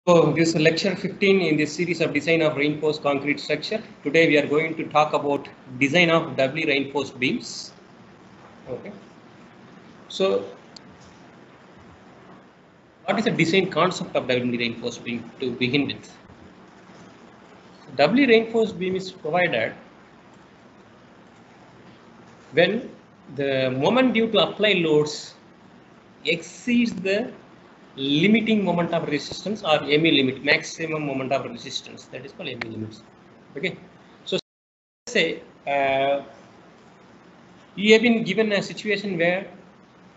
So this is lecture 15 in this series of design of reinforced concrete structure. Today we are going to talk about design of doubly reinforced beams. Okay. So what is the design concept of doubly reinforced beam to begin with? Doubly reinforced beam is provided when the moment due to apply loads exceeds the limiting moment of resistance or ME limit, maximum moment of resistance, that is called ME limits. Okay. So say you have been given a situation where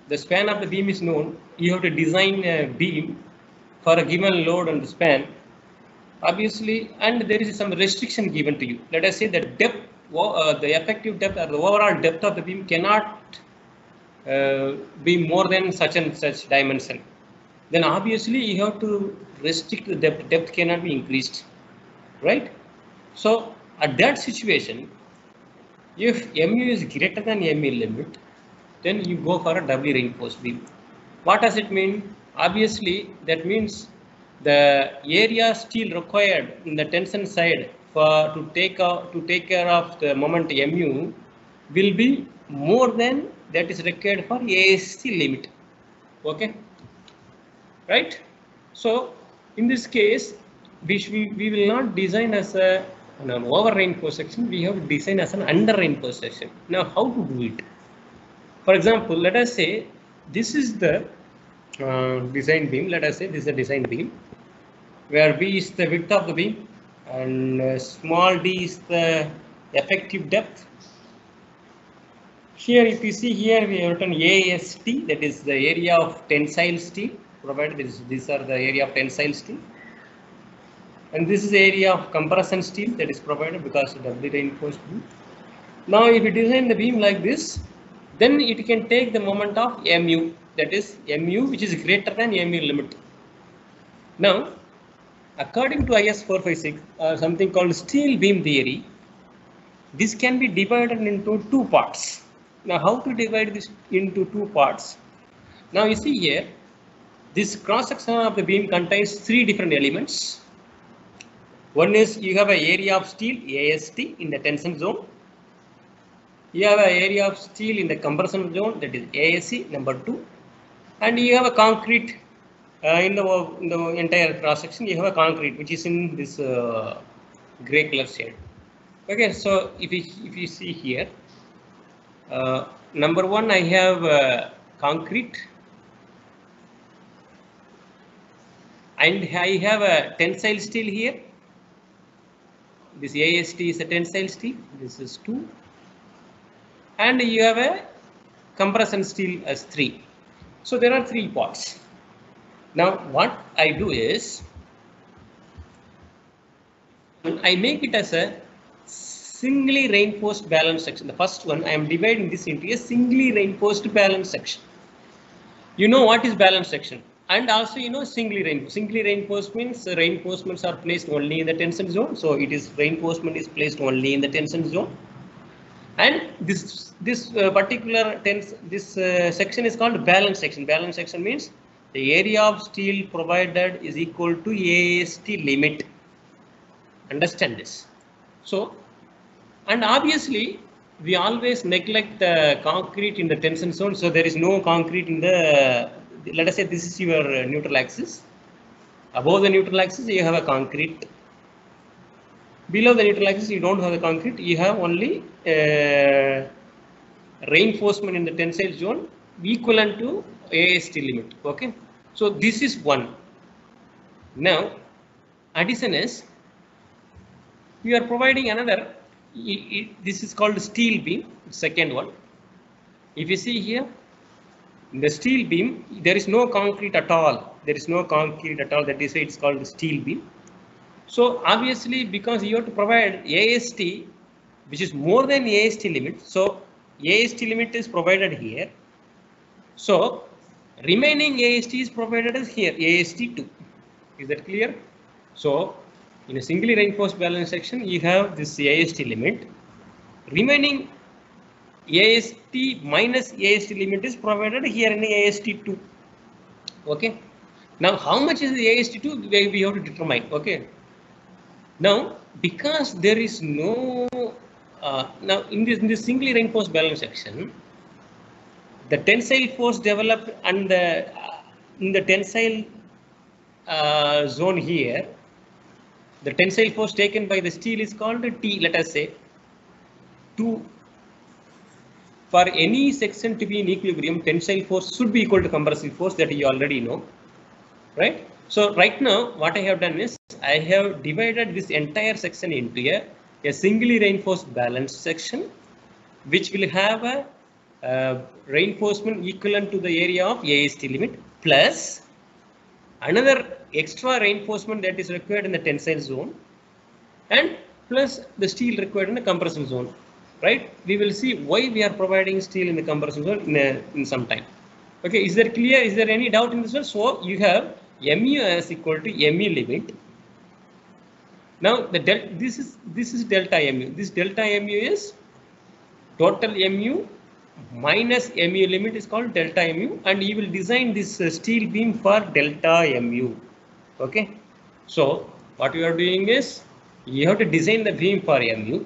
the span of the beam is known. You have to design a beam for a given load and span, obviously, and there is some restriction given to you. Let us say the depth, the effective depth or the overall depth of the beam cannot be more than such and such dimension. Then obviously you have to restrict the depth. Depth cannot be increased, right? So at that situation, if mu is greater than ME limit, then you go for a doubly reinforced beam. What does it mean? Obviously, that means the area steel required in the tension side for to take care of the moment mu will be more than that is required for AST limit. Okay, right? So in this case, we will not design as an over reinforced section. We have to design as an under reinforced section. Now, how to do it? For example, let us say this is the design beam. Let us say this is a design beam where B is the width of the beam and small d is the effective depth. Here, if you see here, we have written AST, that is the area of tensile steel, provided these are the area of tensile steel. And this is the area of compression steel that is provided because of doubly reinforced beam. Now, if you design the beam like this, then it can take the moment of mu, that is mu which is greater than mu limit. Now, according to IS 456, something called steel beam theory, this can be divided into two parts. Now, how to divide this into two parts? Now, you see here, this cross section of the beam contains three different elements. One is you have an area of steel AST in the tension zone. You have an area of steel in the compression zone, that is ASC number 2, and you have a concrete in the entire cross section. You have a concrete which is in this gray color shade. Okay, so if you see here, number 1 I have concrete, and I have a tensile steel here. This AST is a tensile steel. This is 2. And you have a compression steel as 3. So there are 3 parts. Now what I do is I make it as a singly reinforced balance section. The first one, I am dividing this into a singly reinforced balance section. You know what is balance section, and also you know singly reinforced. Singly reinforced means reinforcements are placed only in the tension zone. So it is reinforcement is placed only in the tension zone. And this particular section is called balance section. Balance section means the area of steel provided is equal to AST limit. Understand this. So, and obviously we always neglect the concrete in the tension zone. So there is no concrete in the, let us say this is your neutral axis. Above the neutral axis you have a concrete. Below the neutral axis you don't have the concrete, you have only reinforcement in the tensile zone equivalent to AST limit. Okay, so this is one. Now addition is we are providing another, this is called steel beam, second one. If you see here, in the steel beam there is no concrete at all. There is no concrete at all, that is why it's called steel beam. So obviously because you have to provide AST which is more than AST limit, so AST limit is provided here. So remaining AST is provided as here, AST2. Is that clear? So in a singly reinforced balance section you have this AST limit. Remaining AST minus AST limit is provided here in the AST2. Okay. Now, how much is the AST2? We have to determine. Okay. Now, because there is no now in this singly reinforced balance section, the tensile force developed and in the tensile zone here, the tensile force taken by the steel is called T. Let us say for any section to be in equilibrium, tensile force should be equal to compressive force, that you already know, right? So right now, what I have done is I have divided this entire section into a singly reinforced balanced section, which will have a reinforcement equivalent to the area of AST limit plus another extra reinforcement that is required in the tensile zone and plus the steel required in the compression zone, right? We will see why we are providing steel in the compression zone in some time. Okay, is that clear? Is there any doubt in this one? So you have mu as equal to mu limit. Now this is delta mu. This delta mu is total mu minus mu limit is called delta mu, and you will design this steel beam for delta mu. Okay, so what you are doing is you have to design the beam for mu.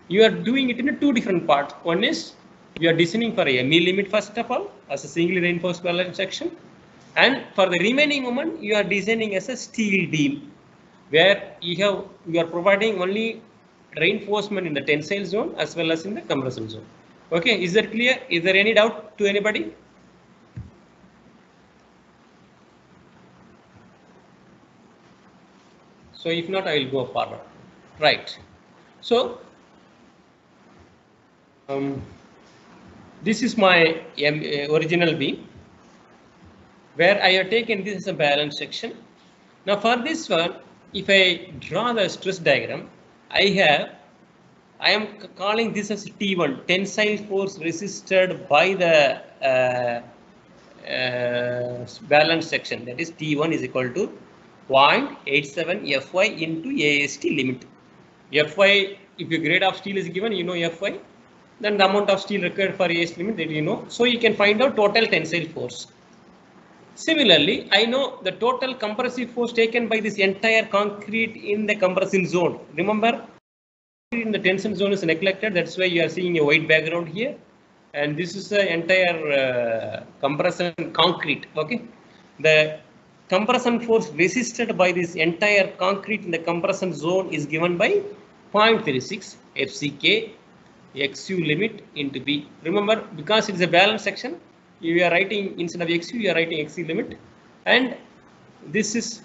You are doing it in two different parts. One is you are designing for a mu limit first of all as a singly reinforced balance section, and for the remaining moment you are designing as a steel beam where you are providing only reinforcement in the tensile zone as well as in the compression zone. Okay, is that clear? Is there any doubt to anybody? So if not, I will go forward. Right. So this is my original beam where I have taken this as a balance section. Now for this one, if I draw the stress diagram, I am calling this as T1, tensile force resisted by the balance section, that is T1 is equal to 0.87 Fy into AST limit. Fy, if your grade of steel is given, you know Fy, then the amount of steel required for AST limit that you know. So you can find out total tensile force. Similarly, I know the total compressive force taken by this entire concrete in the compression zone. Remember, in the tension zone is neglected. That's why you are seeing a white background here. And this is the entire compression concrete. Okay, the compression force resisted by this entire concrete in the compression zone is given by 0.36 FCK XU limit into B. Remember, because it is a balanced section, you are writing instead of XU, you are writing XC limit, and this is,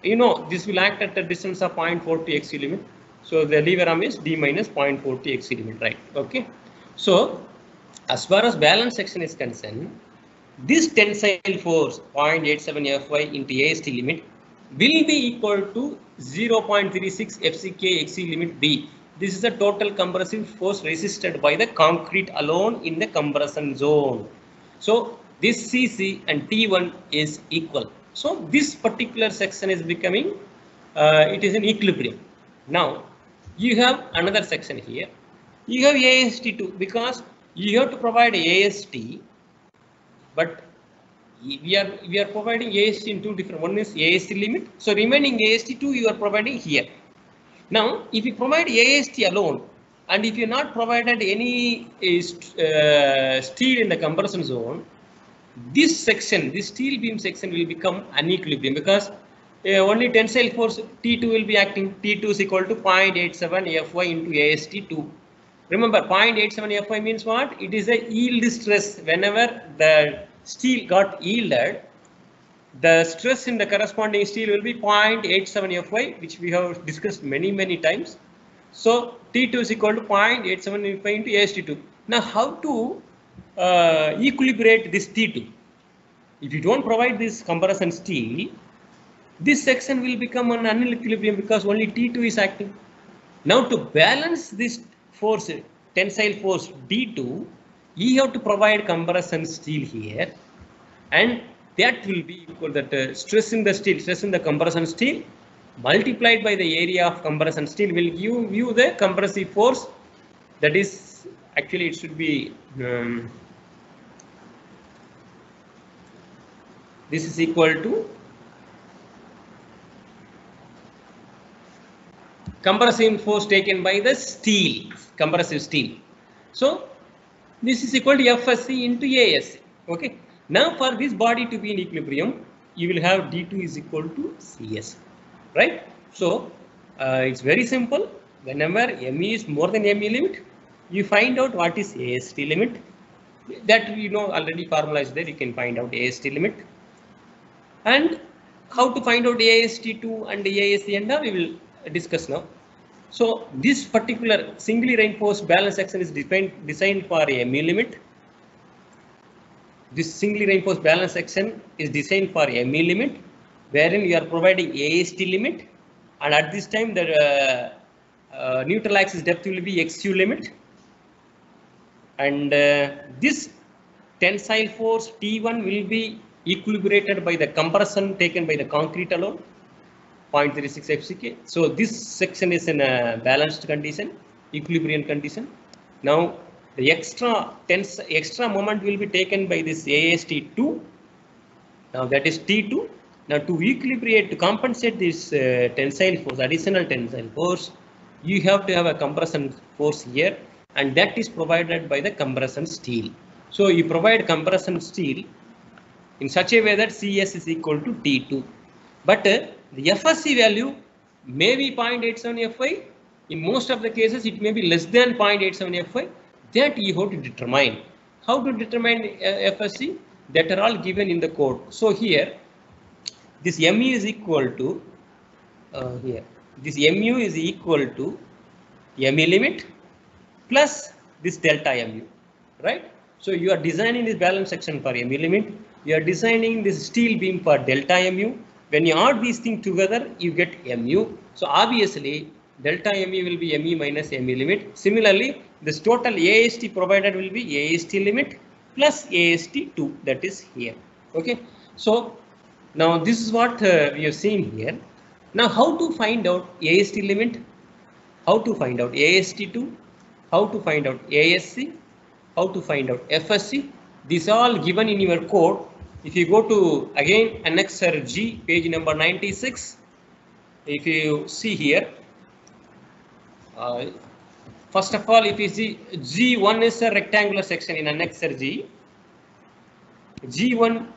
you know, this will act at a distance of 0.40 XU limit. So the lever arm is D minus 0.40 XC limit, right? Okay. So as far as balance section is concerned, this tensile force 0.87 Fy into AST limit will be equal to 0.36 FCK XC limit B. This is the total compressive force resisted by the concrete alone in the compression zone. So this CC and T1 is equal. So this particular section is becoming, it is in equilibrium. Now you have another section here. You have AST2 because you have to provide AST, but we are providing AST in two different. One is AST limit. So remaining AST2 you are providing here. Now, if you provide AST alone, and if you not provided any steel in the compression zone, this section, this steel beam section will become unequilibrium because only tensile force T2 will be acting. T2 is equal to 0.87 Fy into AST2. Remember, 0.87 Fy means what? It is a yield stress. Whenever the steel got yielded, the stress in the corresponding steel will be 0.87 Fy, which we have discussed many times. So T2 is equal to 0.87 Fy into AST2. Now how to equilibrate this T2? If you don't provide this compression steel, this section will become an unequilibrium because only T2 is acting. Now to balance this force, tensile force D2, you have to provide compression steel here, and that will be equal that stress in the steel, stress in the compression steel multiplied by the area of compression steel will give you the compressive force. That is, actually it should be this is equal to compressive force taken by the steel, compressive steel. So this is equal to FSC into ASC. Okay. Now for this body to be in equilibrium, you will have D2 is equal to CS, right? So it's very simple. Whenever ME is more than ME limit, you find out what is AST limit. That you know already formula is there. You can find out AST limit. And how to find out AST2 and ASC and we will discuss now. So this particular singly reinforced balance section is designed for a ME limit. This singly reinforced balance section is designed for a ME limit, wherein you are providing AST limit, and at this time the neutral axis depth will be XU limit, and this tensile force T1 will be equilibrated by the compression taken by the concrete alone, 0.36 FCK. So this section is in a balanced condition, equilibrium condition. Now the extra moment will be taken by this AST2. Now that is T2. Now to equilibrate, to compensate this tensile force, additional tensile force, you have to have a compression force here, and that is provided by the compression steel. So you provide compression steel in such a way that CS is equal to T2. But the FSC value may be 0.87 Fy. In most of the cases, it may be less than 0.87 Fy. That you have to determine. How to determine FSC? That are all given in the code. So here, this ME is equal to this MU is equal to ME limit plus this delta MU, right? So you are designing this balance section for ME limit. You are designing this steel beam for delta MU. When you add these things together, you get MU. So obviously, delta MU will be ME minus ME limit. Similarly, this total AST provided will be AST limit plus AST2, that is here. Okay. So now this is what we have seen here. Now how to find out AST limit? How to find out AST2? How to find out ASC? How to find out FSC? These are all given in your code. If you go to again Annexure G, page number 96, if you see here, first of all, if you see G1 is a rectangular section in Annexure G. G1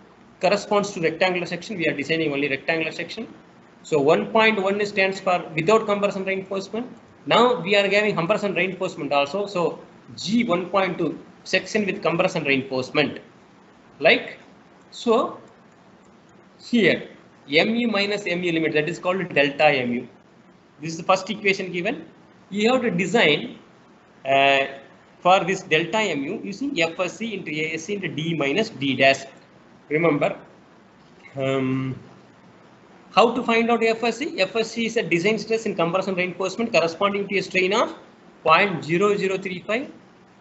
corresponds to rectangular section. We are designing only rectangular section. So 1.1 stands for without compression reinforcement. Now we are having compression reinforcement also. So G 1.2 section with compression reinforcement. Like so, here MU minus MU limit, that is called delta MU. This is the first equation given. You have to design for this delta MU using FSC into ASC into D minus D dash. Remember, how to find out FSC? FSC is a design stress in compression reinforcement corresponding to a strain of 0.0035.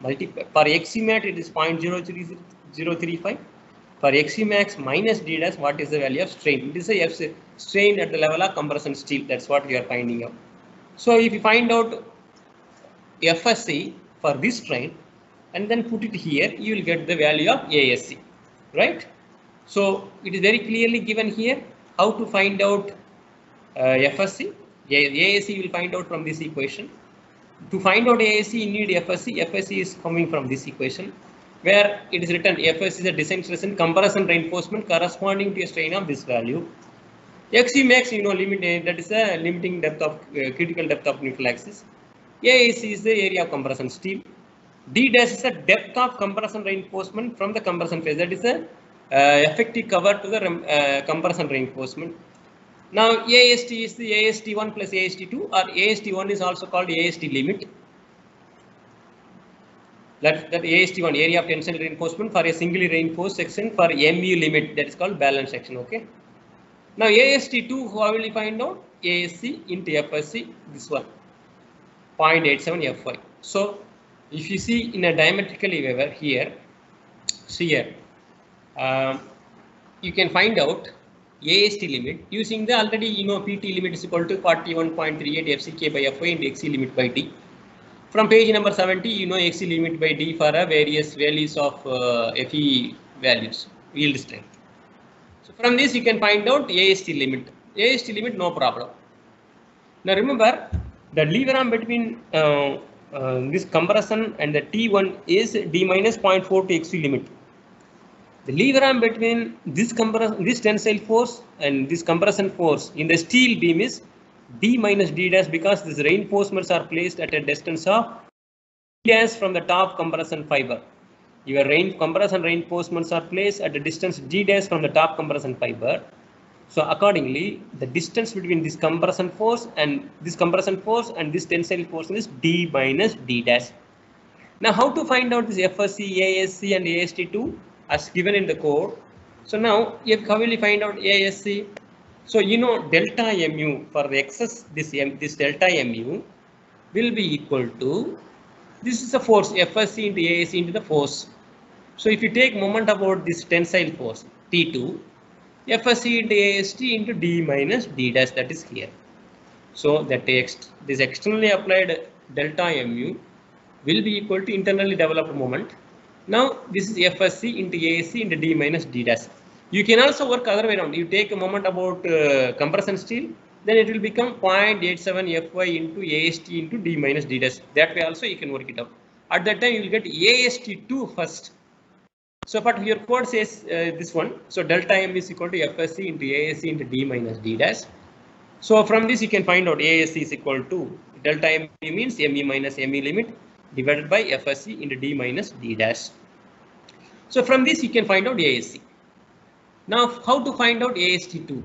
For XCmat it is 0.03035. For XCmax minus D dash, what is the value of strain? It is a strain at the level of compression steel. That's what we are finding out. So if you find out FSC for this strain and then put it here, you will get the value of ASC, right? So it is very clearly given here how to find out FSC. ASC you will find out from this equation. To find out ASC, you need FSC. FSC is coming from this equation, where it is written FS is a design stress in compression reinforcement corresponding to a strain of this value. XCmax, you know, limit, that is a limiting depth of critical depth of neutral axis. ASC is the area of compression steel. D dash is the depth of compression reinforcement from the compression phase. That is a effective cover to the compression reinforcement. Now AST is the AST1 plus AST2, or AST1 is also called AST limit. That AST1, area of tensile reinforcement for a singly reinforced section for MU limit, that is called balance section. Okay. Now AST2, how will you find out? ASC into FSC, this one, 0.87 Fy. So if you see in a diametrically waiver here, see here, you can find out AST limit using the already, you know, PT limit is equal to 41.38 FCK by Fy into XC limit by D. From page number 70, you know XC limit by D for various values of Fe values, yield strength. So from this you can find out AST limit. AST limit, no problem. Now remember, The lever arm between this compression and the T1 is D minus 0.4 to XV limit. The lever arm between this tensile force and this compression force in the steel beam is D minus D dash, because these reinforcements are placed at a distance of D dash from the top compression fiber. Your compression reinforcements are placed at a distance D dash from the top compression fiber. So accordingly, the distance between this compression force and this tensile force is D minus D dash. Now, how to find out this FSC, ASC and AST2 as given in the code? So now, how will you find out ASC? So you know delta mu for the excess, this delta mu will be equal to, this is the force FSC into ASC into the force. So if you take moment about this tensile force T2, FSC into AST into D minus D dash, that is here. So that this externally applied delta mu will be equal to internally developed moment. Now this is FSC into ASC into D minus D dash. You can also work other way around. You take a moment about compression steel, then it will become 0.87 Fy into AST into D minus D dash. That way also you can work it out. At that time you will get AST2 first. So but your code says this one. So delta M is equal to FSC into ASC into D minus D dash. So from this you can find out ASC is equal to delta M means ME minus ME limit divided by FSC into D minus D dash. So from this you can find out ASC. Now how to find out AST2?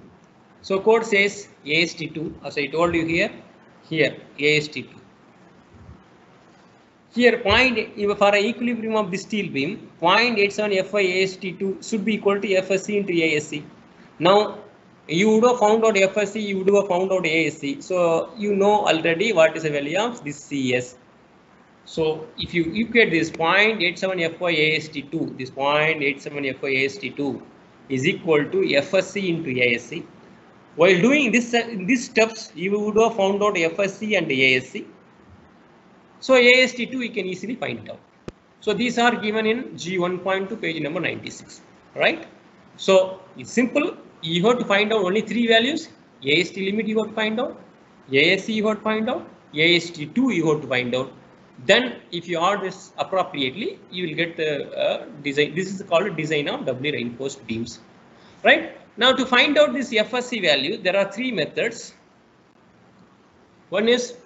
So code says AST2, as I told you here AST2. Here for an equilibrium of the steel beam, 0.87 Fy AST2 should be equal to FSC into ASC. Now you would have found out FSC, you would have found out ASC. So you know already what is the value of this CS. So if you equate this 0.87 Fy AST2, this 0.87 Fy AST2 is equal to FSC into ASC. While doing these steps, you would have found out FSC and ASC. So AST2 you can easily find it out. So these are given in G1.2 page number 96, right? So it's simple. You have to find out only three values. AST limit you have to find out, ASC you have to find out, AST2 you have to find out. Then if you add this appropriately, you will get the design. This is called design of doubly reinforced beams, right? Now to find out this FSC value, there are three methods. One is,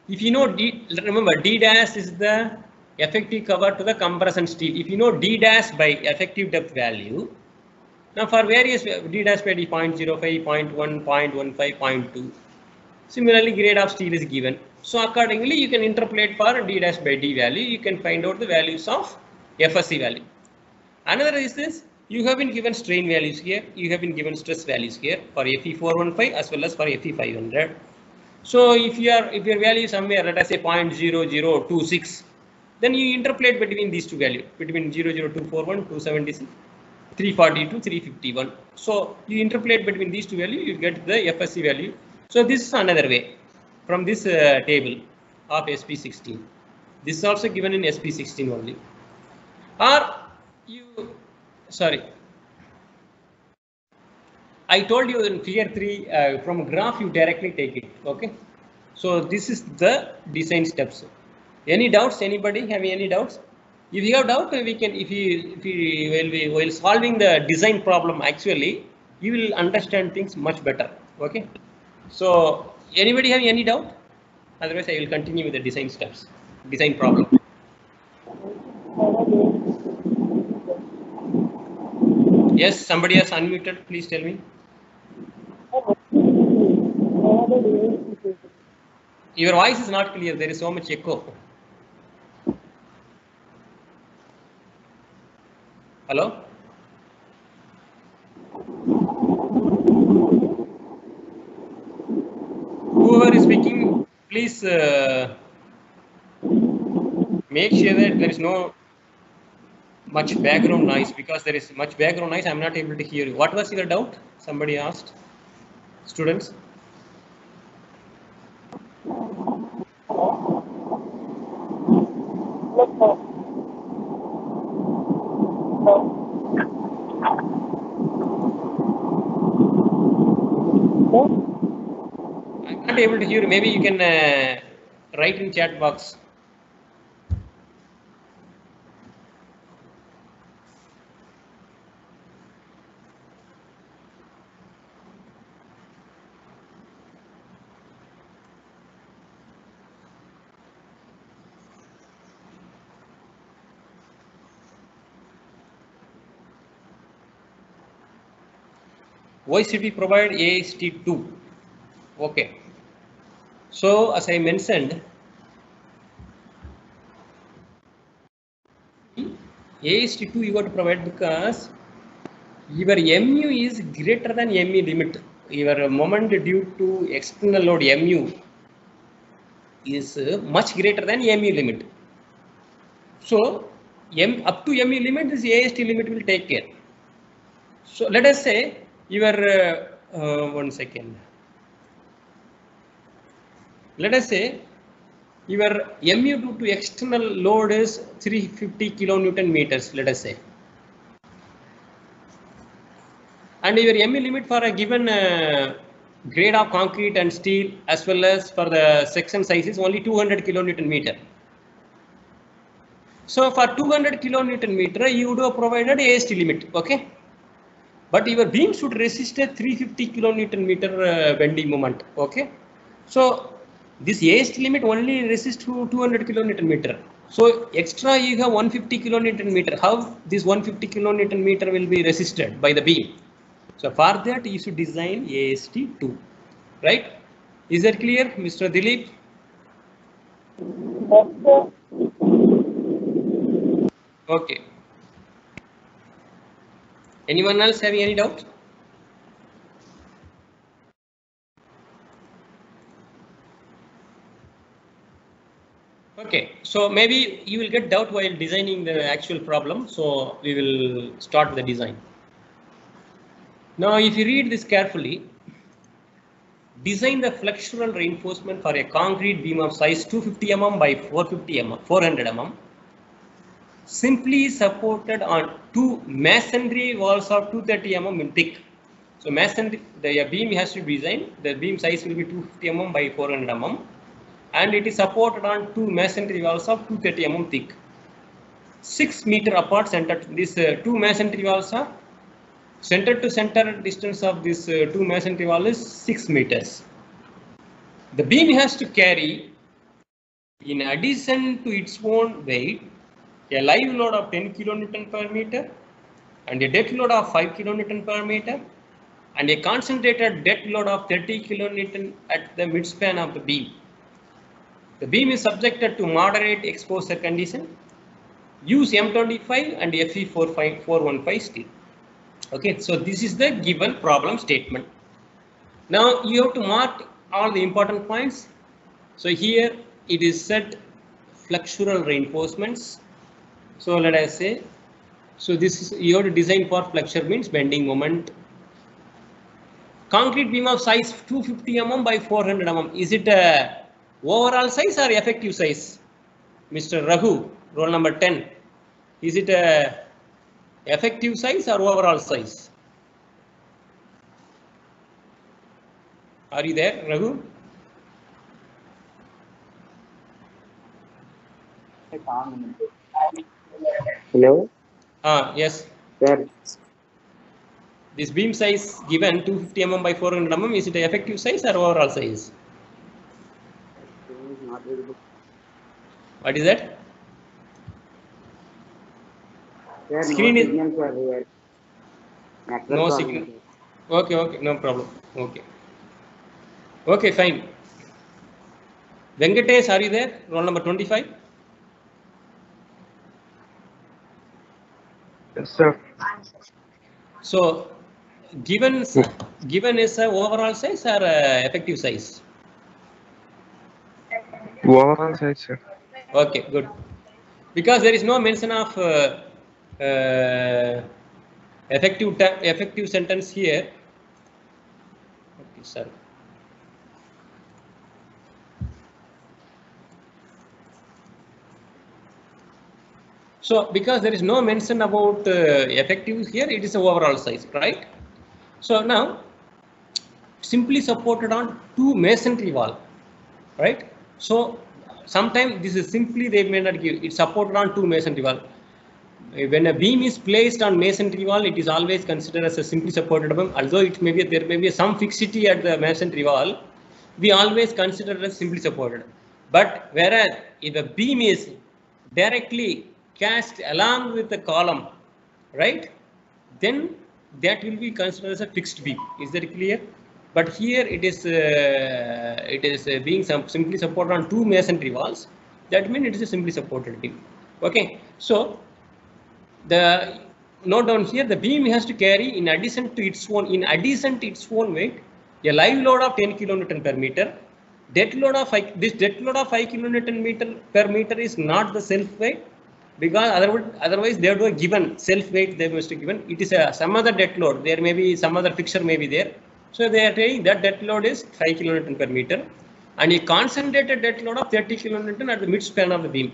if you know remember D dash is the effective cover to the compression steel. If you know D dash by effective depth value, now for various D dash by 0.05, 0.1, 0.15, 0.2. Similarly, grade of steel is given. So accordingly, you can interpolate for D dash by D value. You can find out the values of FSC value. Another is this: you have been given strain values here. You have been given stress values here for Fe415 as well as for Fe500. So if your value is somewhere, let us say 0.0026, then you interpolate between these two values, between 00241, 276, 342, 351. So you interpolate between these two values, you get the FSC value. So this is another way from this table of SP16. This is also given in SP16 only. Or you, sorry, I told you in figure 3 from graph you directly take it. Okay. So this is the design steps. Any doubts? Anybody have any doubts? If you have doubt, we can. If you while solving the design problem, actually you will understand things much better. Okay. So anybody have any doubt? Otherwise, I will continue with the design steps, design problem. Yes, somebody has unmuted. Please tell me. Your voice is not clear. There is so much echo. Hello? Whoever is speaking, please make sure that there is no much background noise, because there is much background noise. I am not able to hear you. What was your doubt? Somebody asked. Students? I'm not able to hear you. Maybe you can write in chat box. Why should we provide AST2? Okay. So as I mentioned, AST2 you got to provide because your MU is greater than ME limit. Your moment due to external load MU is much greater than MU limit. So up to MU limit, this AST limit will take care. So let us say your 1 second. Let us say your MU due to external load is 350 kilonewton meters, let us say. And your MU limit for a given grade of concrete and steel as well as for the section size is only 200 kilonewton meter. So for 200 kilonewton meter, you would have provided AST limit, okay? But your beam should resist a 350 kilonewton meter bending moment, okay? So this AST limit only resists to 200 kilonewton meter. So extra you have 150 kilonewton meter. How this 150 kilonewton meter will be resisted by the beam? So for that you should design AST2, right? Is that clear, Mr. Dilip? Okay. Anyone else having any doubt? Okay, so maybe you will get doubt while designing the actual problem. So we will start with the design. Now, if you read this carefully, design the flexural reinforcement for a concrete beam of size 250 mm by 400 mm, simply supported on two masonry walls of 230 mm in thick. So masonry, the beam has to be designed. The beam size will be 250 mm by 400 mm, and it is supported on two masonry walls of 230 mm thick. 6 meter apart center. These two masonry walls are center to center distance of this two masonry wall is 6 meters. The beam has to carry, in addition to its own weight, a live load of 10 kilonewton per meter and a dead load of 5 kilonewton per meter and a concentrated dead load of 30 kilonewton at the midspan of the beam. The beam is subjected to moderate exposure condition. Use M25 and Fe415 steel. Okay, so this is the given problem statement. Now you have to mark all the important points. So here it is set flexural reinforcements. So let us say, so this is you have to design for flexure means bending moment. Concrete beam of size 250 mm by 400 mm. Is it a overall size or effective size? Mr. Raghu, roll number 10. Is it a effective size or overall size? Are you there, Raghu? Hello? Yes. Sir. This beam size given 250 mm by 400 mm, is it an effective size or overall size? What is that? Sir, Screen no is signal, sir, here. Network no problem, signal. sir. Okay, no problem. Okay, fine. Venkatesh, are you there? Roll number 25. Yes, sir. So, given is a overall size or effective size? Overall size, sir. Okay, good. Because there is no mention of effective sentence here. Okay, sorry. So because there is no mention about effective here, it is the overall size, right? So now simply supported on two masonry wall, right? So sometimes this is simply they may not give. It's supported on two masonry wall. When a beam is placed on masonry wall, it is always considered as a simply supported beam. Although it may be there may be some fixity at the masonry wall, we always consider it as simply supported. But whereas if a beam is directly cast along with the column, right, then that will be considered as a fixed beam. Is that clear? But here it is being simply supported on two masonry walls. That means it is a simply supported beam. Okay, so the note down here, the beam has to carry in addition to its own weight, a live load of 10 kilonewton per meter. Dead load of 5 kilonewton per meter is not the self weight, because otherwise they would have given self weight, they must have given. It is some other dead load. There may be some other fixture may be there. So they are saying that dead load is 5 kilonewton per meter, and a concentrated dead load of 30 kilonewton at the midspan of the beam.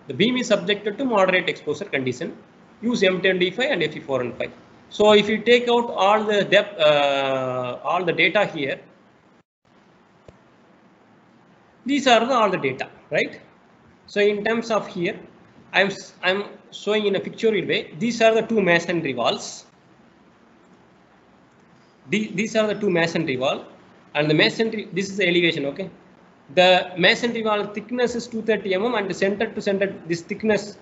The beam is subjected to moderate exposure condition. Use M10D5 and Fe415. So if you take out all the depth, all the data here, these are all the data, right? So in terms of here, I'm showing in a pictorial way. These are the two masonry walls. These are the two masonry wall, and the masonry. This is the elevation. Okay, the masonry wall thickness is 230 mm, and the center to center this thickness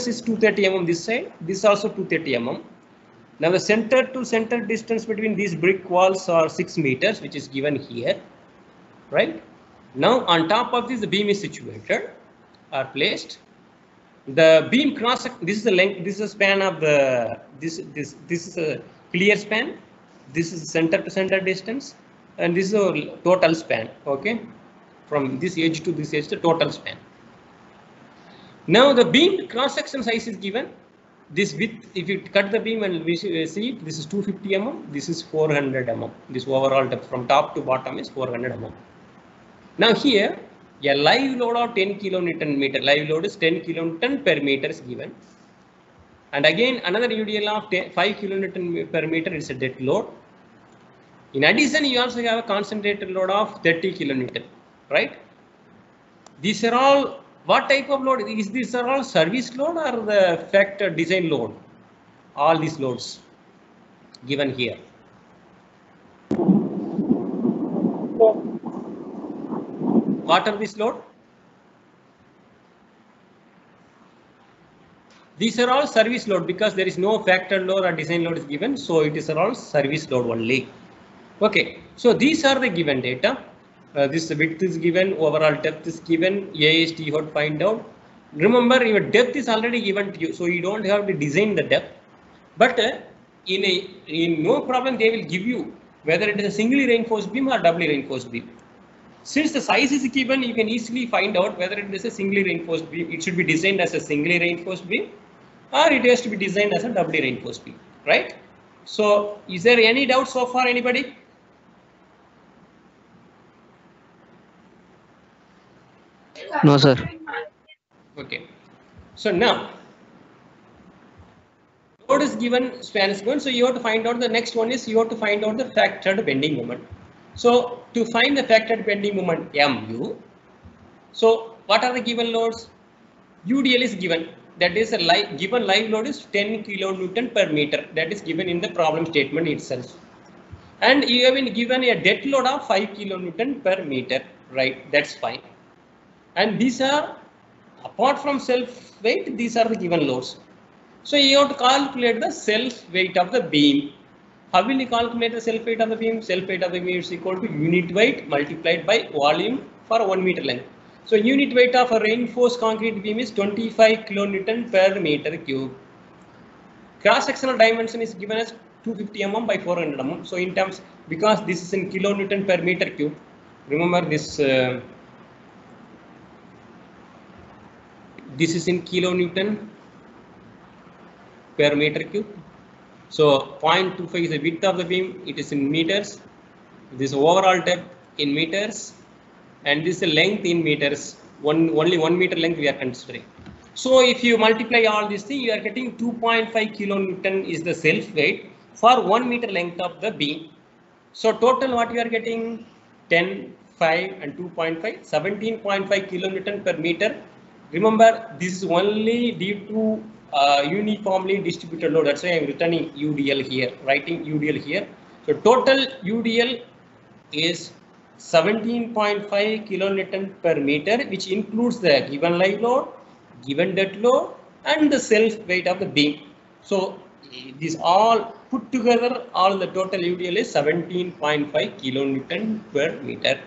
is 230 mm this side. This also 230 mm. Now the center to center distance between these brick walls are 6 meters, which is given here, right? Now on top of this, the beam is situated or placed. The beam cross. This is the length. This is the span of the. This is a clear span. This is center to center distance, and this is a total span. Okay, from this edge to this edge, the total span. Now the beam cross section size is given. This width, if you cut the beam and we see it, this is 250 mm. This is 400 mm. This overall depth from top to bottom is 400 mm. Now here, a live load of 10 kilonewton meter. Live load is 10 kilonewton per meter is given. And again, another UDL of 5 kilonewton per meter is a dead load. In addition, you also have a concentrated load of 30 kilonewton, right? These are all, what type of load? These are all service load or the factor design load? All these loads given here. What are these load? These are all service load, because there is no factor load or design load is given. So it is all service load only. Okay, so these are the given data. This width is given, overall depth is given, AST you have to find out. Remember, your depth is already given to you, so you don't have to design the depth. But in no problem, they will give you whether it is a singly reinforced beam or doubly reinforced beam. Since the size is given, you can easily find out whether it is a singly reinforced beam. It should be designed as a singly reinforced beam, or it has to be designed as a doubly reinforced beam, right? So, is there any doubt so far, anybody? No, sir. Okay. So now, load is given, span is given. So you have to find out, the next one is you have to find out the factored bending moment. So to find the factored bending moment MU, so what are the given loads? UDL is given. That is a given live load is 10 kilonewton per meter. That is given in the problem statement itself. And you have been given a dead load of 5 kilonewton per meter, right? That's fine. And these are, apart from self weight, these are the given loads. So you have to calculate the self weight of the beam. How will you calculate the self weight of the beam? Self weight of the beam is equal to unit weight multiplied by volume for 1 meter length. So unit weight of a reinforced concrete beam is 25 kilonewton per meter cube. Cross sectional dimension is given as 250 mm by 400 mm. So in terms, because this is in kilonewton per meter cube, remember this. This is in kilonewton per meter cube. So 0.25 is the width of the beam. It is in meters. This overall depth in meters, and this is the length in meters. Only 1 meter length we are considering. So if you multiply all these things, you are getting 2.5 kilonewton is the self weight for 1 meter length of the beam. So total what you are getting 10, 5 and 2.5, 17.5 kilonewton per meter. Remember, this is only due to uniformly distributed load. That's why I'm returning UDL here, writing UDL here. So total UDL is 17.5 kilonewton per meter, which includes the given live load, given dead load, and the self weight of the beam. So these all put together, all the total UDL is 17.5 kilonewton per meter.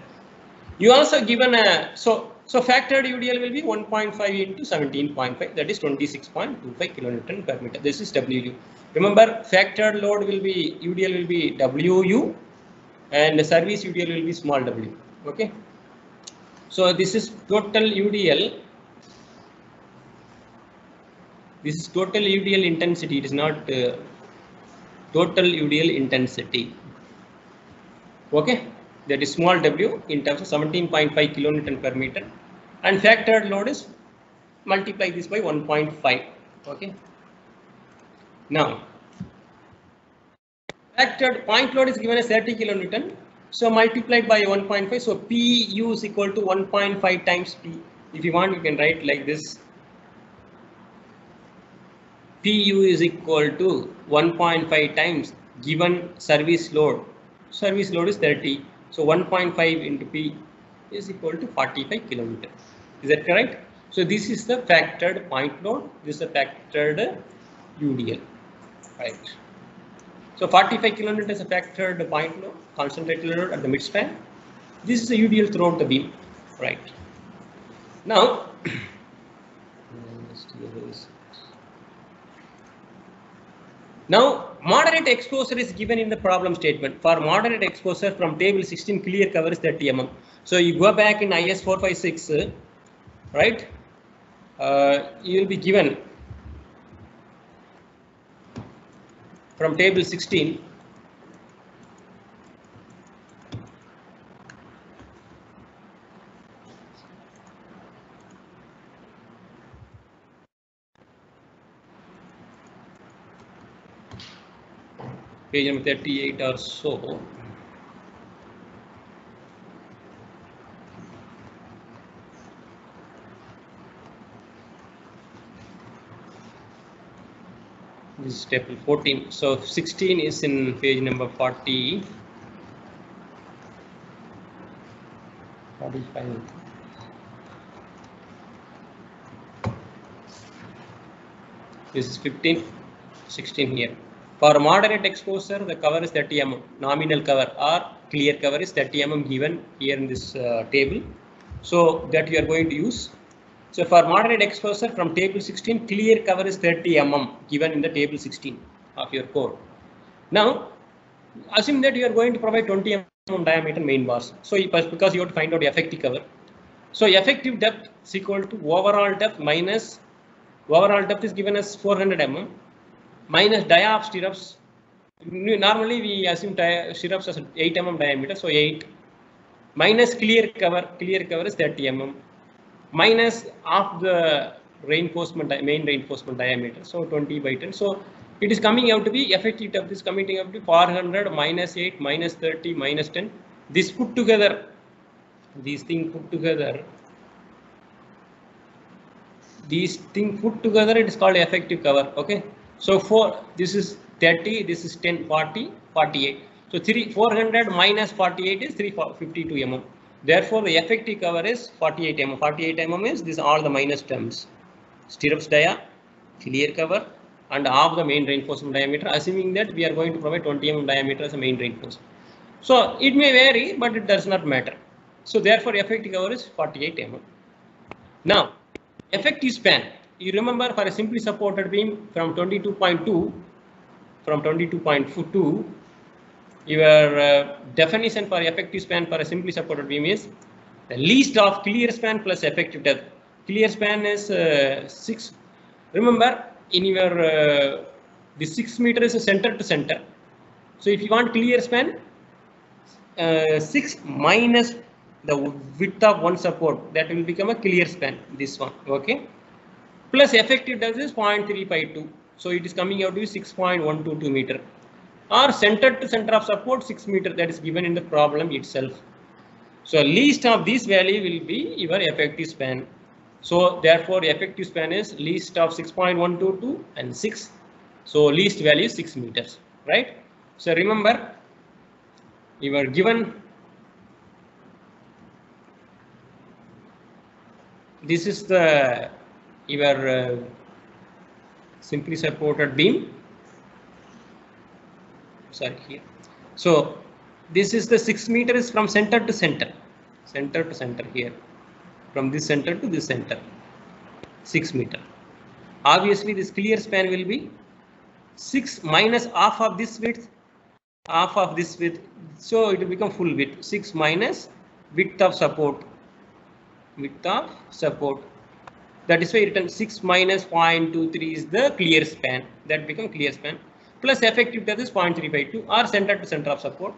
You also given a so factored UDL will be 1.5 into 17.5, that is 26.25 kilonewton per meter. This is WU. Remember, factored load will be UDL will be WU, and the service UDL will be small w. Okay. So this is total UDL. This is total UDL intensity. It is not total UDL intensity. Okay. That is small w in terms of 17.5 kilonewton per meter, and factored load is multiply this by 1.5. Okay. Now, factored point load is given as 30 kilonewton, so multiplied by 1.5. So PU is equal to 1.5 times P. If you want, you can write like this. PU is equal to 1.5 times given service load. Service load is 30. So 1.5 into P is equal to 45 kilometers. Is that correct? So this is the factored point load. This is the factored UDL. Right. So 45 kilometers is a factored point load, concentrated load at the midspan. This is the UDL throughout the beam. Right. Now, moderate exposure is given in the problem statement. For moderate exposure from table 16, clear cover is 30 mm. So you go back in IS 456, right? You will be given from table 16. Page number 38 or so. This is table 14. So 16 is in page number 40. 45. This is 15, 16 here. For moderate exposure, the cover is 30 mm. Nominal cover or clear cover is 30 mm given here in this table. So that you are going to use. So for moderate exposure from table 16, clear cover is 30 mm given in the table 16 of your code. Now, assume that you are going to provide 20 mm diameter main bars. So because you have to find out the effective cover. So effective depth is equal to overall depth minus, overall depth is given as 400 mm. Minus dia of stirrups. Normally we assume stirrups as 8 mm diameter, so 8 minus clear cover is 30 mm minus of the reinforcement, main reinforcement diameter, so 20 by 10. So it is coming out to be effective depth is coming out to be 400 minus 8 minus 30 minus 10. This put together, these things put together, it is called effective cover. Okay. So for this is 30, this is 10, 40, 48. So 400 minus 48 is 352 mm. Therefore, the effective cover is 48 mm. 48 mm is this all the minus terms. Stirrups dia, clear cover, and half the main reinforcement diameter, assuming that we are going to provide 20 mm diameter as a main reinforcement. So it may vary, but it does not matter. So therefore, effective cover is 48 mm. Now, effective span. You remember for a simply supported beam from 22.2, your definition for effective span for a simply supported beam is the least of clear span plus effective depth. Clear span is 6. Remember, in your the 6 meter is a center to center. So if you want clear span, 6 minus the width of one support, that will become a clear span. This one, okay. Plus effective depth is 0.352. So it is coming out to 6.122 meter. Or center to center of support 6 meter, that is given in the problem itself. So least of this value will be your effective span. So therefore effective span is least of 6.122 and 6. So least value is 6 meters, right? So remember, you are given this is the your simply supported beam. Sorry, here. So this is the 6 meters from center to center here, from this center to this center, 6 meter. Obviously this clear span will be 6 minus half of this width, so it will become full width. 6 minus width of support, that is why written 6 minus 0.23 is the clear span, that become clear span, plus effective depth is 0.352 or center to center of support.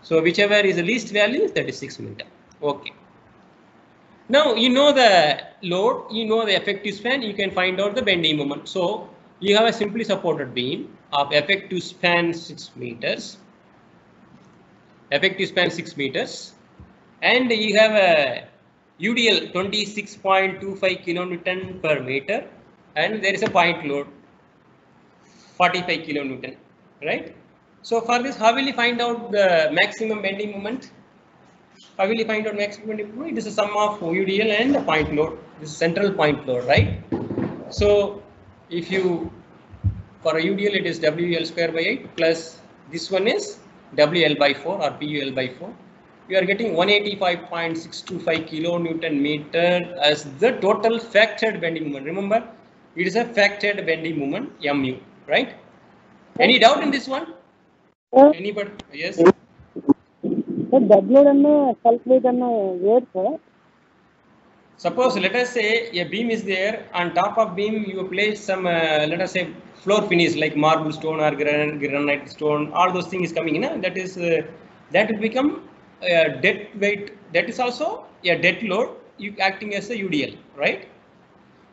So whichever is the least value, that is 6 meter. Okay. Now you know the load, you know the effective span, you can find out the bending moment. So you have a simply supported beam of effective span 6 meters, and you have a UDL 26.25 kilonewton per meter, and there is a point load 45 kilonewton, right? So for this, how will you find out the maximum bending moment? It is a sum of UDL and the point load. This is central point load, right? So if you, for a UDL, it is WL square by 8 plus this one is WL by 4 or PUL by 4. You are getting 185.625 kilonewton meter as the total factored bending moment. Remember, it is a factored bending moment, MU, right? Any doubt in this one? Anybody? Yes. W and calculate and where, sir? Suppose let us say a beam is there, on top of beam you place some let us say floor finish like marble stone or granite stone, all those things is coming in, that is that will become dead weight, that is also a dead load, you acting as a UDL, right?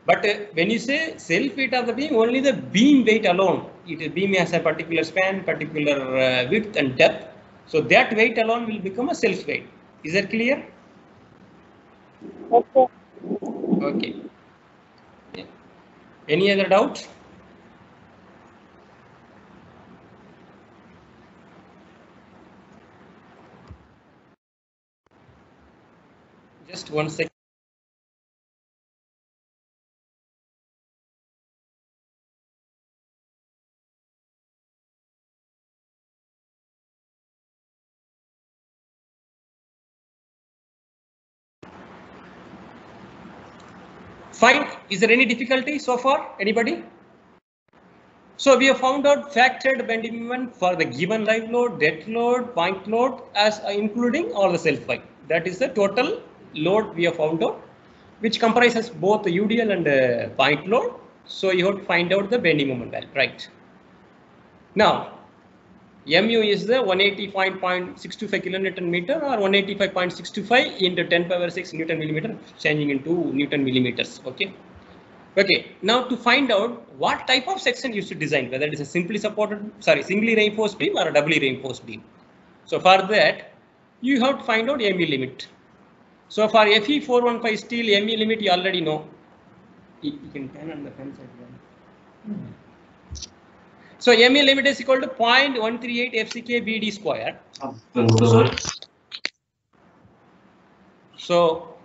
But when you say self weight of the beam, only the beam weight alone, beam has a particular span, particular width and depth, so that weight alone will become a self weight. Is that clear? Okay. Okay. Yeah. Any other doubt? Just 1 second. Fine. Is there any difficulty so far? Anybody? So we have found out factored bending moment for the given live load, dead load, point load, as including all the self weight. That is the total load we have found out, which comprises both the UDL and point load. So you have to find out the bending moment value, right? Now, MU is the 180.625 kilonewton meter or 185.625 into 10 power 6 Newton millimeter, changing into Newton millimeters. Okay. Okay. Now to find out what type of section you should design, whether it is a singly reinforced beam or a doubly reinforced beam. So for that, you have to find out MU limit. So for FE 415 steel MU limit, you already know. You can turn on the pen side. So MU limit is equal to 0.138 FCK BD square. So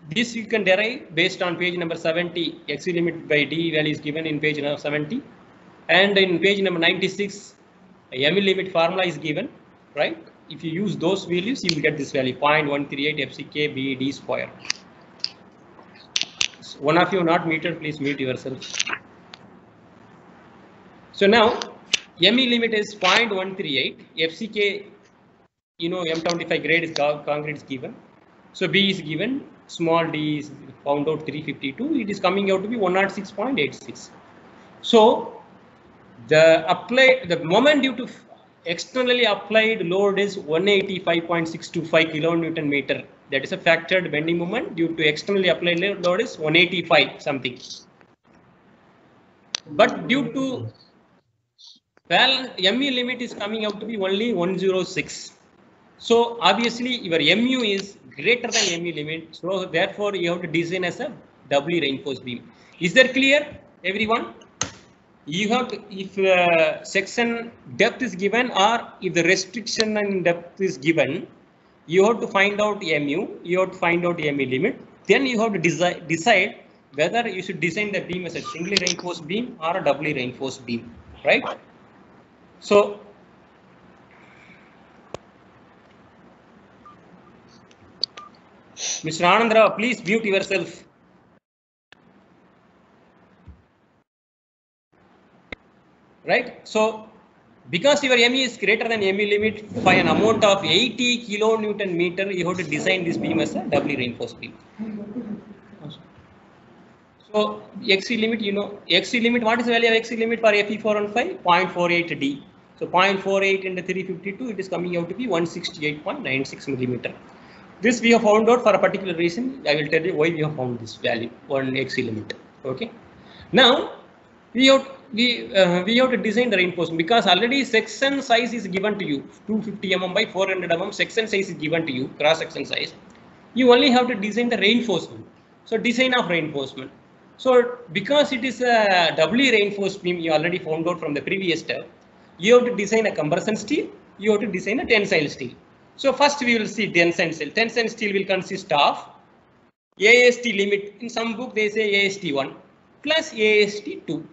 this you can derive based on page number 70. XU limit by D value is given in page number 70, and in page number 96, MU limit formula is given, right? If you use those values, you will get this value 0.138 FCK BD square. So one of you not muted, please mute yourself. So now ME limit is 0.138 FCK, you know, M25 grade is concrete is given. So B is given, small d is found out 352, it is coming out to be 106.86. So the moment due to externally applied load is 185.625 kilonewton meter. That is a factored bending moment. Due to externally applied load is 185 something. But due to ME limit is coming out to be only 106. So obviously your mu is greater than mu limit. So therefore you have to design as a doubly reinforced beam. Is that clear, everyone? You have to, if section depth is given or if the restriction and depth is given, you have to find out mu, you have to find out mu limit. Then you have to decide whether you should design the beam as a singly reinforced beam or a doubly reinforced beam, right? So Mr. Anandra, please mute yourself. Right? So because your ME is greater than ME limit by an amount of 80 kilonewton meter, you have to design this beam as a doubly reinforced beam. So XC limit, you know, XC limit, what is the value of XC limit for Fe415? 0.48 D. So 0.48 into 352, it is coming out to be 168.96 millimeter. This we have found out for a particular reason. I will tell you why we have found this value, one XC limit. Okay. Now we have to design the reinforcement because already section size is given to you, 250 mm by 400 mm section size is given to you, cross section size. You only have to design the reinforcement. So design of reinforcement. So because it is a doubly reinforced beam, you already found out from the previous step, you have to design a compression steel, you have to design a tensile steel. So first we will see tensile steel. Tensile steel will consist of AST limit. In some book they say AST1 plus AST2.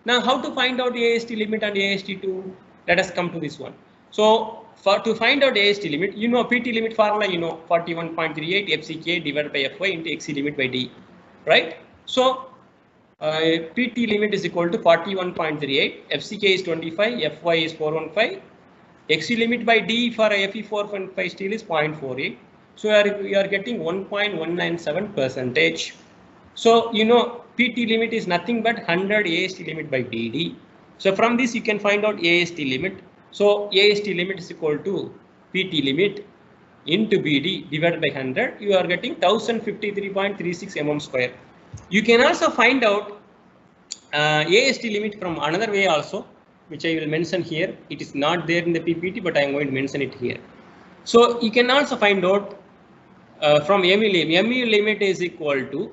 Now how to find out AST limit and AST2? Let us come to this one. So to find out AST limit, you know PT limit formula, you know 41.38 FCK divided by Fy into XC limit by D, right? So PT limit is equal to 41.38, FCK is 25, Fy is 415, XC limit by D for Fe415 steel is 0.48. So you are getting 1.197 percentage. So you know PT limit is nothing but 100 AST limit by BD. So from this you can find out AST limit. So AST limit is equal to PT limit into BD divided by 100. You are getting 1053.36 mm square. You can also find out AST limit from another way also, which I will mention here. It is not there in the PPT, but I am going to mention it here. So you can also find out from MU limit. MU limit is equal to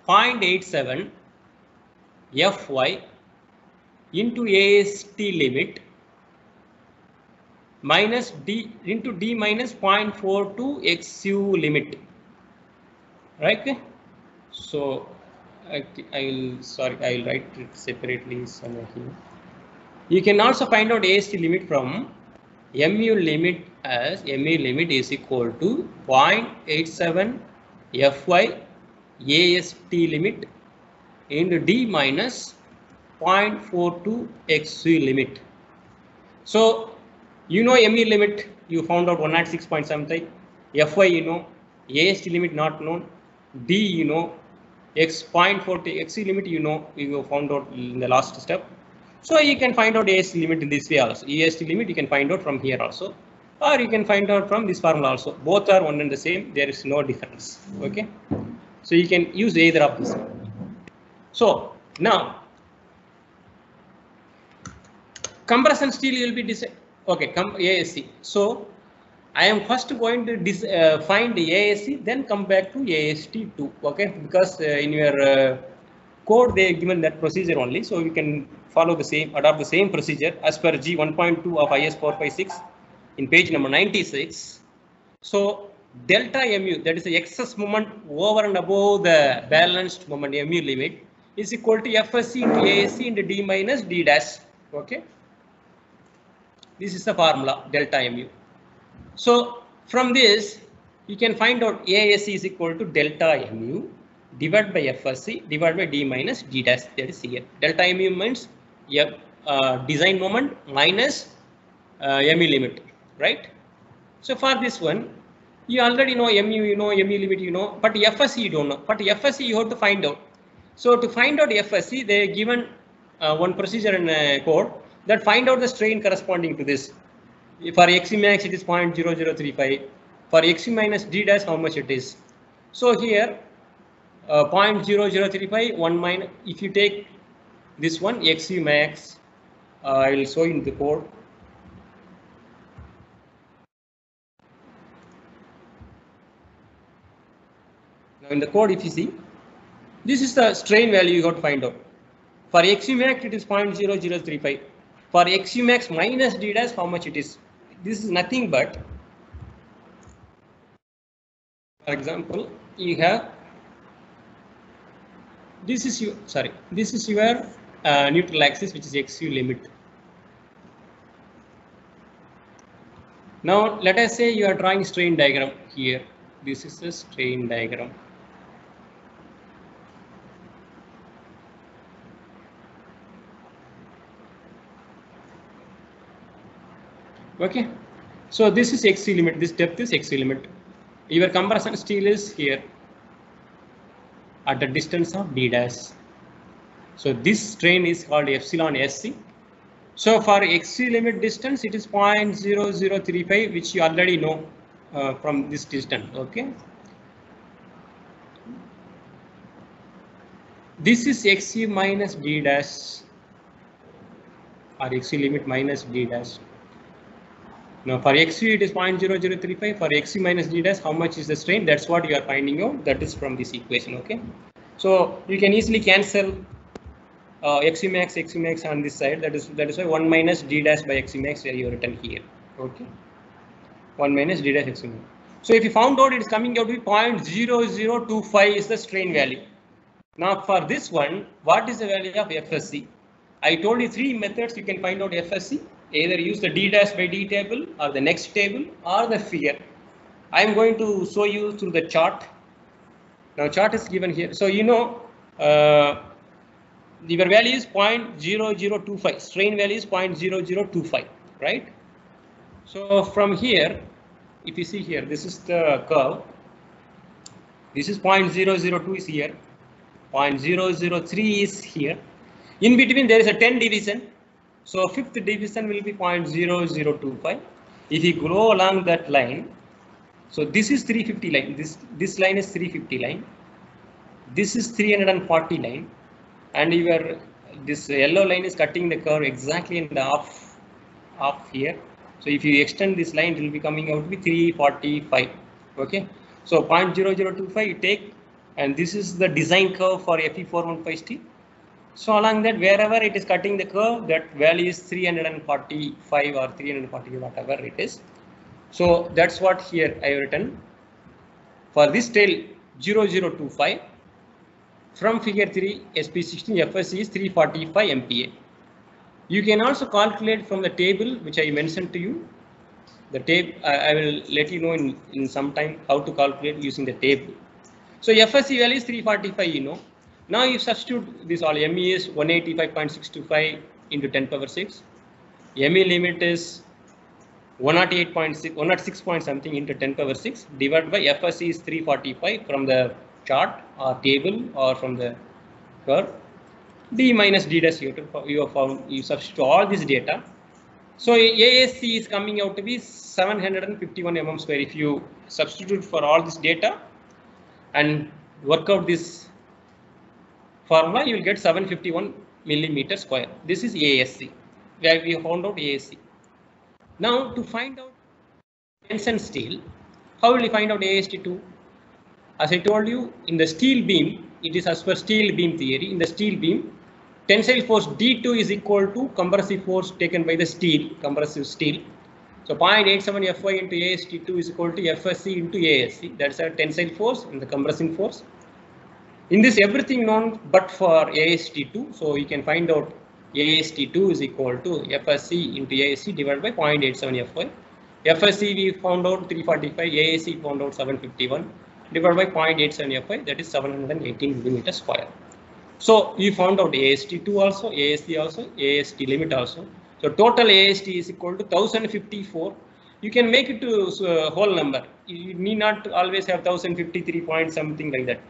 0.87 Fy into AST limit minus D into D minus 0.42 XU limit, right? So I will write it separately somewhere here. You can also find out AST limit from MU limit as MU limit is equal to 0.87 Fy AST limit into D minus 0.42 XU limit. So you know ME limit, you found out 106.75, Fy you know, AST limit not known, D you know, X 0.40 XU limit you know, you found out in the last step. So you can find out AST limit in this way also. AST limit you can find out from here also, or you can find out from this formula also. Both are one and the same, there is no difference. Okay. So you can use either of these. So now compression steel will be decided. Okay, ASC. So I am first going to find the ASC, then come back to AST2. Okay, because in your code they given that procedure only, so you can follow the same, adopt the same procedure as per G 1.2 of IS 456 in page number 96. So delta mu, that is the excess moment over and above the balanced moment mu limit, is equal to FSC into ASC into D minus D dash. Okay, this is the formula delta mu. So from this you can find out ASC is equal to delta mu divided by FSC divided by D minus D dash, that is here. Delta mu means design moment minus mu limit, right? So for this one, you already know mu, you know mu limit, you know, but FSC you don't know. But FSC you have to find out. So to find out FSC, they are given one procedure in code that find out the strain corresponding to this. For XC max it is 0.0035. For XC minus D dash how much it is. So here 0.0035 1 minus, if you take this one XC max, I will show in the code. Now in the code, if you see, this is the strain value you have to find out. For XUmax, it is 0.0035. For XUmax minus D dash, how much it is? This is nothing but, for example, you have, this is your, neutral axis, which is XU limit. Now let us say you are drawing strain diagram here. This is the strain diagram. Okay, so this is XC limit, this depth is XC limit. Your compression steel is here at the distance of D dash. So this strain is called epsilon SC. So for XC limit distance, it is 0.0035, which you already know from this distance. Okay, this is XC minus D dash, or XC limit minus D dash. Now for XU it is 0.0035, for XU minus D dash, how much is the strain? That's what you are finding out. That is from this equation. Okay, so you can easily cancel XUmax on this side. That is why 1 minus D dash by XUmax you have written here. Okay, 1 minus D dash XUmax. So if you found out, it is coming out to be 0.0025 is the strain value. Now for this one, what is the value of FSC? I told you 3 methods you can find out FSC. Either use the D dash by D table, or the next table, or the figure. I am going to show you through the chart. Now chart is given here. So you know your value is 0.0025. Strain value is 0.0025, right? So from here, if you see here, this is the curve. This is 0.002 is here. 0.003 is here. In between there is a 10 division. So 5th division will be 0.0025. If you go along that line, so this is 350 line. This line is 350 line. This is 340 line, and this yellow line is cutting the curve exactly in the off here. So if you extend this line, it will be coming out to be 345. Okay. So 0.0025 you take, and this is the design curve for Fe415 steel. So along that, wherever it is cutting the curve, that value is 345 or 340, whatever it is. So that's what here I have written. For this tail 0025, from figure 3 SP16 FSC is 345 MPa. You can also calculate from the table which I mentioned to you. The table I will let you know in some time how to calculate using the table. So FSC value is 345, you know. Now you substitute this all. ME is 185.625 into 10 power 6. ME limit is 108.6, 106 point something into 10 power 6 divided by FSC is 345 from the chart or table or from the curve. D minus D dash you have found. You substitute all this data. So ASC is coming out to be 751 mm square. If you substitute for all this data and work out this formula, you will get 751 millimeter square. This is ASC, where we found out ASC. Now to find out tension steel, how will you find out AST2? As I told you, in the steel beam, it is as per steel beam theory. In the steel beam, tensile force D2 is equal to compressive force taken by the steel, compressive steel. So 0.87 Fy into AST2 is equal to FSC into ASC. That's a tensile force and the compressing force. In this, everything known but for AST2, so you can find out AST2 is equal to FSC into ASC divided by 0.87 Fy. FSC we found out 345, ASC found out 751 divided by 0.87 Fy, that is 718 millimeter square. So you found out AST2 also, ASC also, AST limit also. So total AST is equal to 1054. You can make it to whole number. You need not always have 1053 point something like that.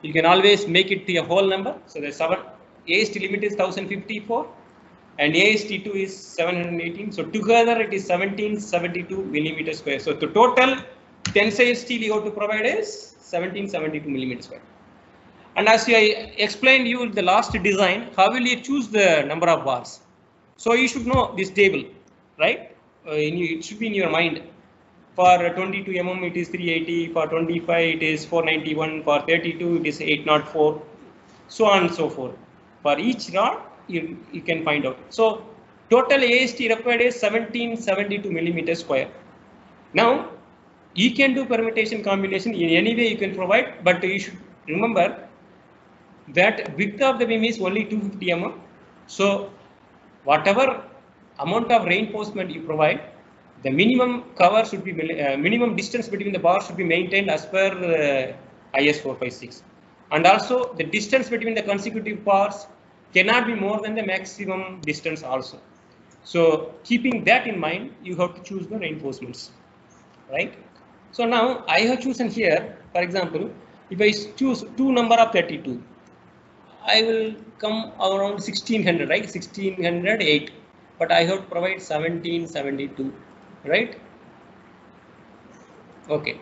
You can always make it to a whole number. So the AST limit is 1054 and AST2 is 718. So together it is 1772 millimeter square. So the total tensile steel you have to provide is 1772 millimeter square. And as I explained you the last design, how will you choose the number of bars? So you should know this table, right? It should be in your mind. For 22 mm it is 380, for 25 it is 491, for 32 it is 804, so on and so forth. For each rod you can find out. So total AST required is 1772 millimeters square. Now you can do permutation combination in any way you can provide, but you should remember that width of the beam is only 250 mm. So whatever amount of reinforcement you provide, the minimum cover should be minimum distance between the bars should be maintained as per IS 456, and also the distance between the consecutive bars cannot be more than the maximum distance also. So keeping that in mind, you have to choose the reinforcements, right? So now I have chosen here, for example, if I choose 2 number of 32, I will come around 1600, right? 1608, but I have to provide 1772, right? Okay.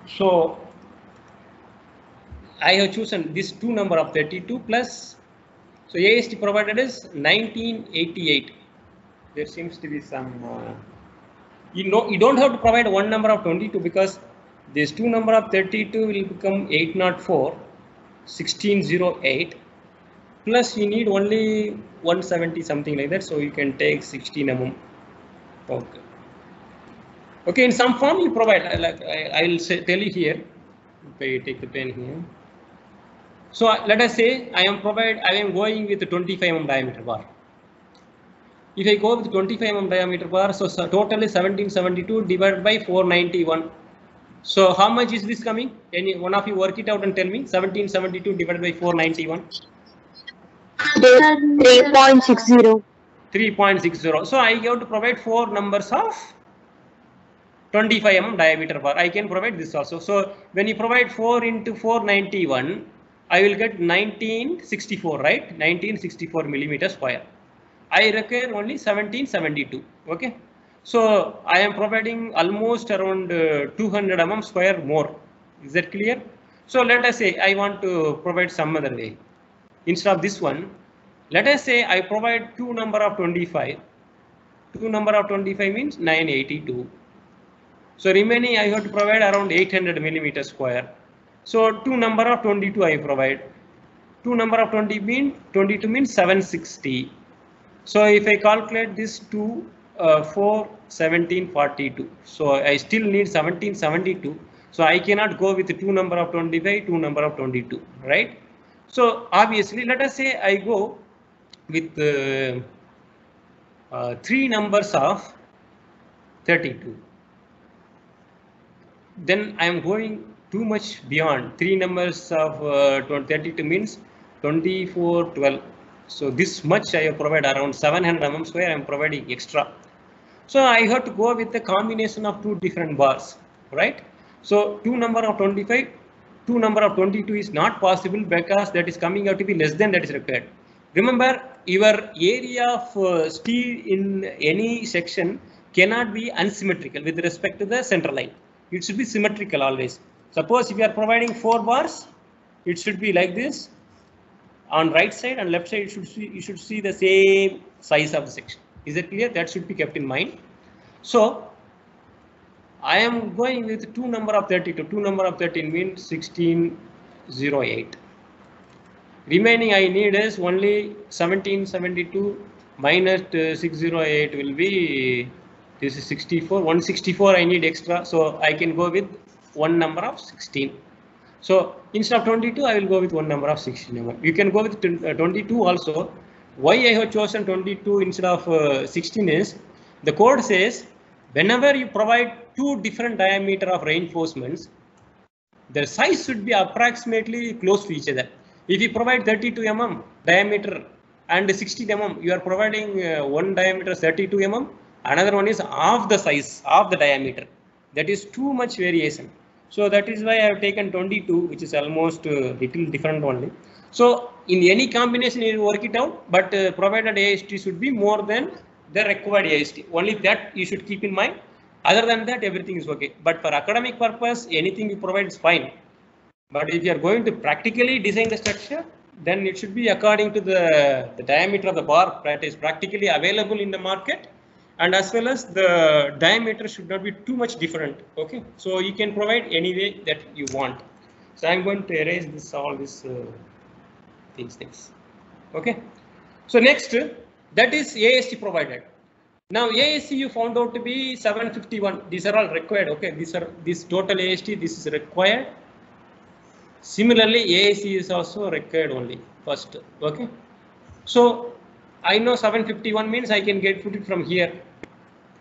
So I have chosen this 2 number of 32 plus, so AST provided is 1988. There seems to be some, you don't have to provide 1 number of 22 because this 2 number of 32 will become 804, 1608, plus you need only 170 something like that, so you can take 16 mm. Okay. Okay, in some form you provide, like I will tell you here. Okay, take the pen here. So let us say I am going with the 25 mm diameter bar. If I go with 25 mm diameter bar, so total is 1772 divided by 491. So how much is this coming? Any one of you work it out and tell me. 1772 divided by 491. 3.60. 3.60. So I have to provide 4 numbers of 25 mm diameter bar. I can provide this also. So when you provide 4 into 491, I will get 1964, right? 1964 millimeters square. I require only 1772. Okay. So I am providing almost around 200 mm square more. Is that clear? So let us say I want to provide some other way. Instead of this one, let us say I provide 2 number of 25. 2 number of 25 means 982. So remaining I have to provide around 800 millimeters square. So 2 number of 22 I provide. 2 number of 22 means 760. So if I calculate this 2, 4, 1742. So I still need 1772. So I cannot go with 2 number of 25, 2 number of 22, right? So obviously, let us say I go with 3 numbers of 32. Then I am going too much beyond. 3 numbers of 32 means 24, 12. So this much I have provided around 700 mm square. I am providing extra. So I have to go with the combination of 2 different bars, right? So 2 number of 25, 2 number of 22 is not possible because that is coming out to be less than that is required. Remember, your area of steel in any section cannot be unsymmetrical with respect to the center line. It should be symmetrical always. Suppose if you are providing 4 bars, it should be like this. On right side and left side, you should see the same size of the section. Is that clear? That should be kept in mind. So I am going with 2 number of 32. 2 number of 13 means 1608. Remaining I need is only 1772 minus 608 will be, this is 64. 164 I need extra, so I can go with 1 number of 16. So instead of 22, I will go with 1 number of 16. You can go with 22 also. Why I have chosen 22 instead of 16 is, the code says whenever you provide 2 different diameter of reinforcements, the size should be approximately close to each other. If you provide 32 mm diameter and 16 mm, you are providing one diameter 32 mm, another one is half the size of the diameter. That is too much variation. So that is why I have taken 22, which is almost little different only. So in any combination you work it out, but provided AST should be more than the required AST. Only that you should keep in mind. Other than that, everything is okay. But for academic purpose, anything you provide is fine. But if you are going to practically design the structure, then it should be according to the diameter of the bar that is practically available in the market and as well as the diameter should not be too much different. Okay, so you can provide any way that you want. So I'm going to erase this all these things. Okay, so next that is AST provided. Now ASC you found out to be 751. These are all required. Okay, this total AST, this is required. Similarly, AAC is also required only first. Okay, so I know 751 means I can put it from here.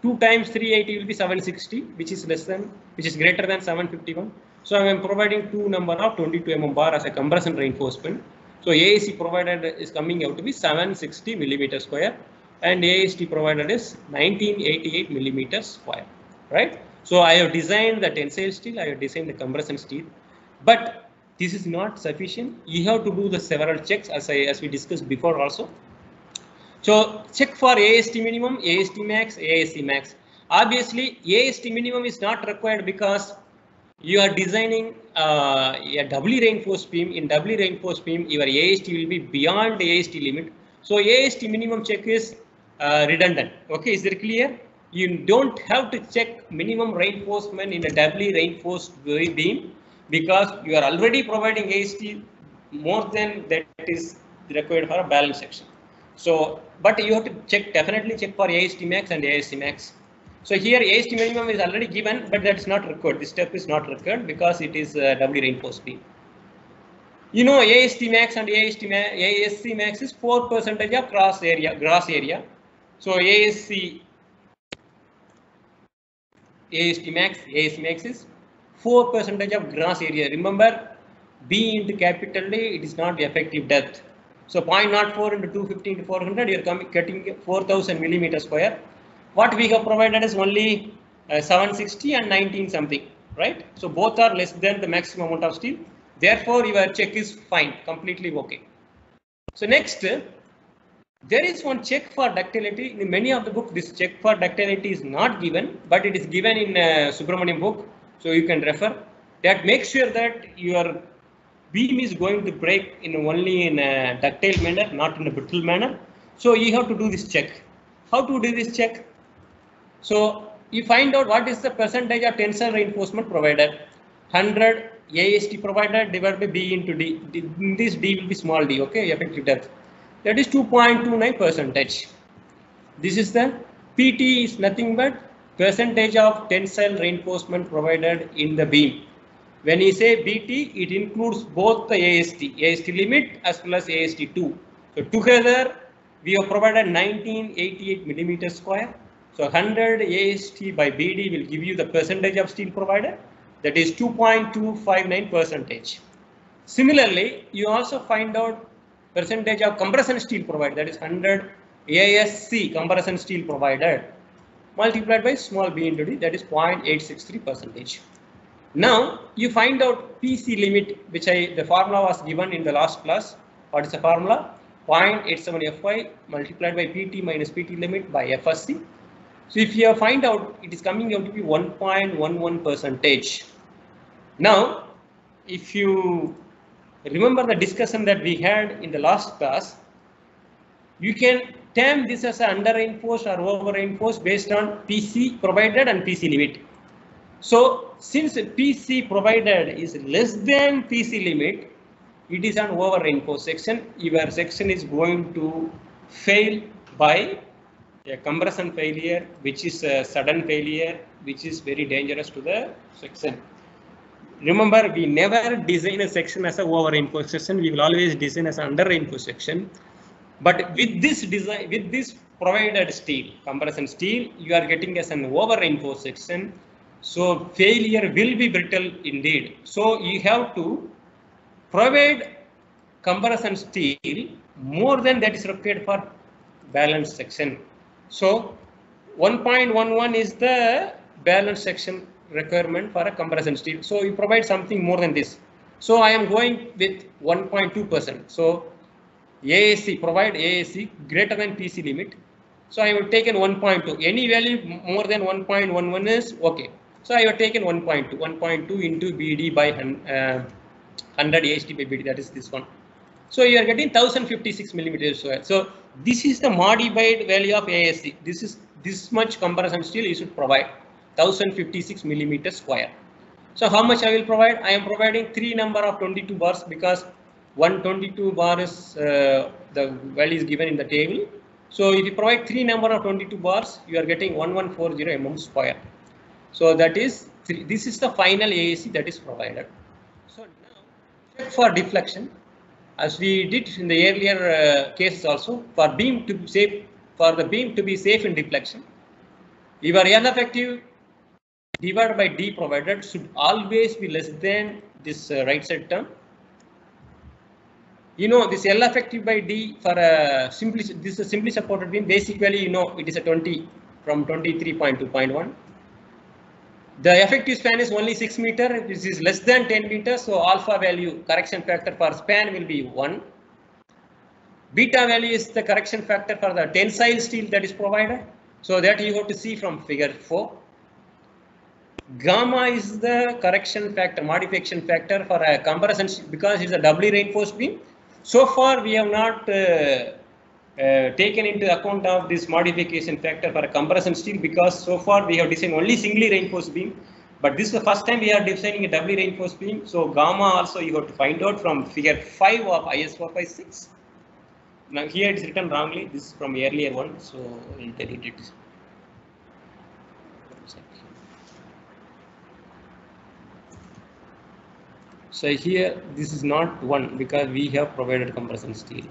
2 times 380 will be 760, which is greater than 751. So I am providing 2 number of 22 mm bar as a compression reinforcement. So AAC provided is coming out to be 760 millimeter square, and AST provided is 1988 millimeters square. Right. So I have designed the tensile steel, I have designed the compression steel, but this is not sufficient. You have to do the several checks as we discussed before also. So check for AST minimum, AST max, ASC max. Obviously, AST minimum is not required because you are designing a doubly reinforced beam. In doubly reinforced beam, your AST will be beyond AST limit. So AST minimum check is redundant. Okay, is that clear? You don't have to check minimum reinforcement in a doubly reinforced beam, because you are already providing AST more than that is required for a balance section. So, but you have to definitely check for AST max and ASC max. So here AST minimum is already given, but that is not required. This step is not required because it is doubly reinforced beam. You know, AST max and ASC max is 4% of gross area. So AST max, ASC max is 4% of gross area. Remember, B into capital A, it is not the effective depth. So 0.04 into 250 into 400, you are getting 4000 millimeter square. What we have provided is only 760 and 19 something, right? So both are less than the maximum amount of steel. Therefore, your check is fine, completely okay. So next, there is one check for ductility. In many of the books, this check for ductility is not given, but it is given in Subramaniam book. So you can refer that. Make sure that your beam is going to break only in a ductile manner, not in a brittle manner. So you have to do this check. How to do this check? So you find out what is the percentage of tensile reinforcement provided. 100 AST provided divided by B into D. This D will be small d, okay, effective depth. That is 2.29%. This is the PT is nothing but percentage of tensile reinforcement provided in the beam. When you say BT, it includes both the AST limit as well as AST2. So together we have provided 1988 millimeters square. So 100 AST by BD will give you the percentage of steel provided, that is 2.259%. Similarly, you also find out percentage of compression steel provided, that is 100 ASC compression steel provided multiplied by small b into d, that is 0.863%. Now you find out PC limit, which the formula was given in the last class. What is the formula? 0.87 Fy multiplied by PT minus PT limit by FSC. So if you find out, it is coming out to be 1.11%. Now, if you remember the discussion that we had in the last class, you can term this as under reinforced or over reinforced based on PC provided and PC limit. So since PC provided is less than PC limit, it is an over reinforced section. Your section is going to fail by a compression failure, which is a sudden failure, which is very dangerous to the section. Remember, we never design a section as a over reinforced section. We will always design as an under reinforced section. But with this design, with this provided steel, compression steel, you are getting as an over reinforced section. So failure will be brittle indeed. So you have to provide compression steel more than that is required for balanced section. So 1.11 is the balanced section requirement for a compression steel. So you provide something more than this. So I am going with 1.2%. So AAC, provide AAC greater than PC limit. So I have taken 1.2. Any value more than 1.11 is okay. So I have taken 1.2 into BD by 100 AST by BD, that is this one. So you are getting 1056 millimeters square. So this is the modified value of ASC. This much compression steel you should provide 1056 millimeters square. So how much I will provide? I am providing 3 number of 22 bars because 122 bar is the value is given in the table. So if you provide 3 number of 22 bars, you are getting 1140 mm square. So that is this is the final AAC that is provided. So now check for deflection, as we did in the earlier cases also. For the beam to be safe in deflection, your L effective divided by D provided should always be less than this right side term. You know, this L effective by D for a simply supported beam, basically, you know, it is a 20 from 23.2 to 0.1. The effective span is only 6 meters, which is less than 10 meters. So alpha value correction factor for span will be 1. Beta value is the correction factor for the tensile steel that is provided. So that you have to see from figure 4. Gamma is the correction factor, modification factor for a compression because it's a doubly reinforced beam. So far we have not taken into account of this modification factor for a compression steel because so far we have designed only singly reinforced beam. But this is the first time we are designing a doubly reinforced beam. So gamma also you have to find out from figure 5 of IS 456. Now here it is written wrongly. This is from earlier one, so I will delete it. So here this is not 1 because we have provided compression steel.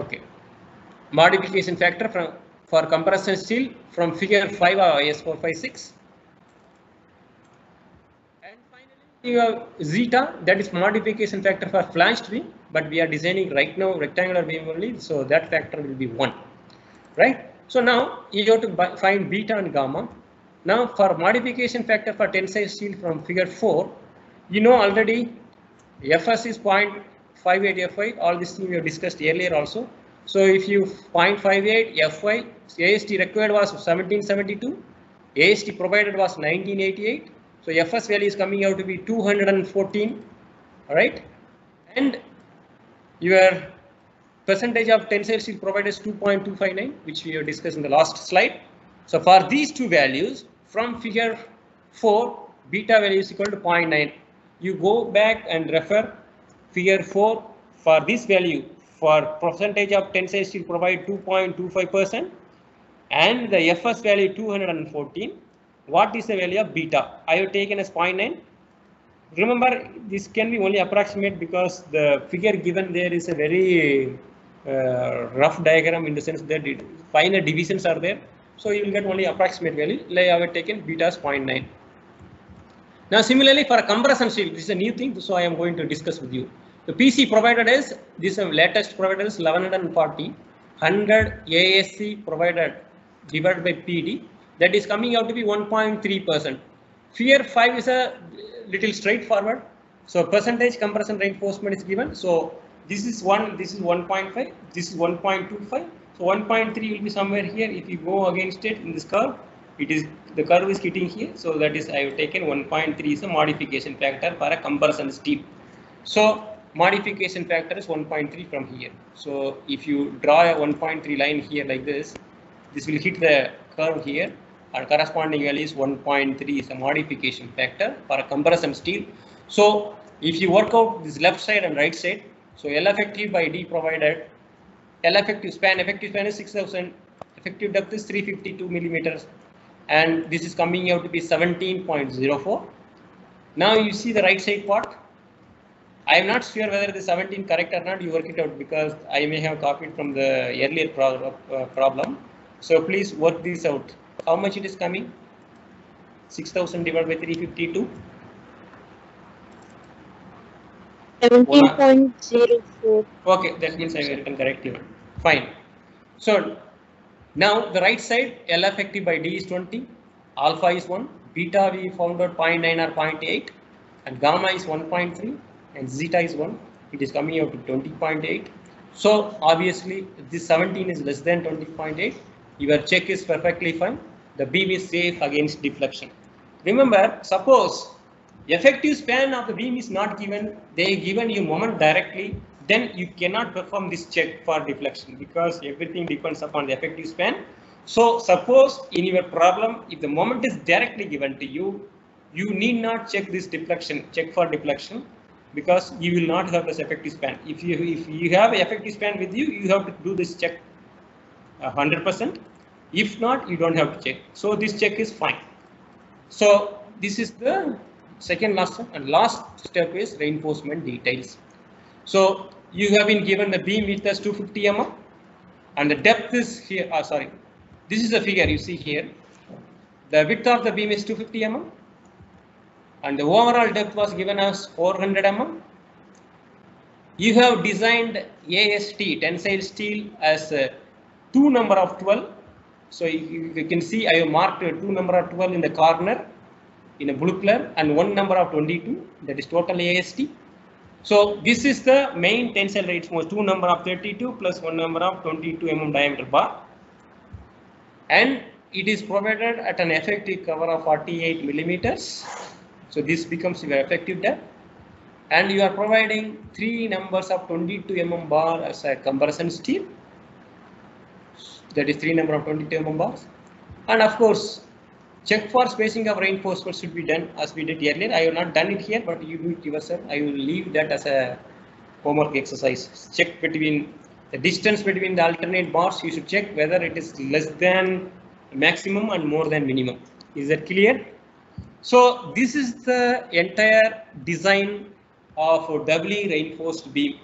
Okay. Modification factor for compression steel from figure 5 of IS 456. And finally you have zeta, that is modification factor for flanged beam, but we are designing right now rectangular beam only, so that factor will be 1, right? So now you have to find beta and gamma. Now for modification factor for tensile steel from figure 4, you know already Fs is 0.58 Fy, all this thing we have discussed earlier also. So if you 0.58 Fy, AST required was 1772, AST provided was 1988. So Fs value is coming out to be 214, all right? And your percentage of tensile steel provided is 2.259, which we have discussed in the last slide. So for these two values from figure 4, beta value is equal to 0.9. You go back and refer figure 4 for this value. For percentage of tensile steel provide 2.25% and the Fs value 214. What is the value of beta? I have taken as 0.9. Remember, this can be only approximate because the figure given there is a very rough diagram in the sense that finer divisions are there. So you will get only approximate value. Like I have taken beta as 0.9. Now similarly for a compression steel, this is a new thing, so I am going to discuss with you. The PC provided is, this latest provided is 1140, 100 ASC provided divided by PD, that is coming out to be 1.3%. Figure 5 is a little straightforward. So percentage compression reinforcement is given. So this is 1, this is 1.5, this is 1.25. So 1.3 will be somewhere here. If you go against it in this curve, it is the curve is hitting here. So that is I have taken 1.3 is a modification factor for a compression steel. So modification factor is 1.3 from here. So if you draw a 1.3 line here like this will hit the curve here, and corresponding value is 1.3 is a modification factor for a compression steel. So if you work out this left side and right side, so L effective by D provided, L effective span is 6000, effective depth is 352 millimeters, and this is coming out to be 17.04. Now you see the right side part. I am not sure whether the 17 correct or not. You work it out because I may have copied from the earlier problem. So please work this out. How much it is coming? 6000 divided by 352. 17.04. Okay, that means I have written correct even. Fine. So now the right side, L effective by D is 20, alpha is 1, beta we found out 0.9 or 0.8, and gamma is 1.3, and zeta is 1. It is coming out to 20.8. So obviously this 17 is less than 20.8. Your check is perfectly fine. The beam is safe against deflection. Remember, suppose effective span of the beam is not given, they given you moment directly, then you cannot perform this check for deflection because everything depends upon the effective span. So suppose in your problem, if the moment is directly given to you, you need not check this deflection, check for deflection, because you will not have this effective span. If you have effective span with you, you have to do this check 100%. If not, you don't have to check. So this check is fine. So this is the second last step, and last step is reinforcement details. So you have been given the beam width as 250 mm, and the depth is here. Sorry, this is the figure you see here. The width of the beam is 250 mm. And the overall depth was given as 400 mm. You have designed AST, tensile steel, as 2 number of 12. So you can see I have marked 2 number of 12 in the corner in a blue color and 1 number of 22, that is total AST. So this is the main tensile reinforcement, 2 number of 32 plus 1 number of 22 mm diameter bar. And it is provided at an effective cover of 48 millimeters. So this becomes your effective depth, and you are providing 3 numbers of 22 mm bar as a compression steel. That is 3 number of 22 mm bars. And of course, check for spacing of reinforcement should be done as we did earlier. I have not done it here, but you do it yourself. I will leave that as a homework exercise. Check between the distance between the alternate bars. You should check whether it is less than maximum and more than minimum. Is that clear? So this is the entire design of a doubly reinforced beam.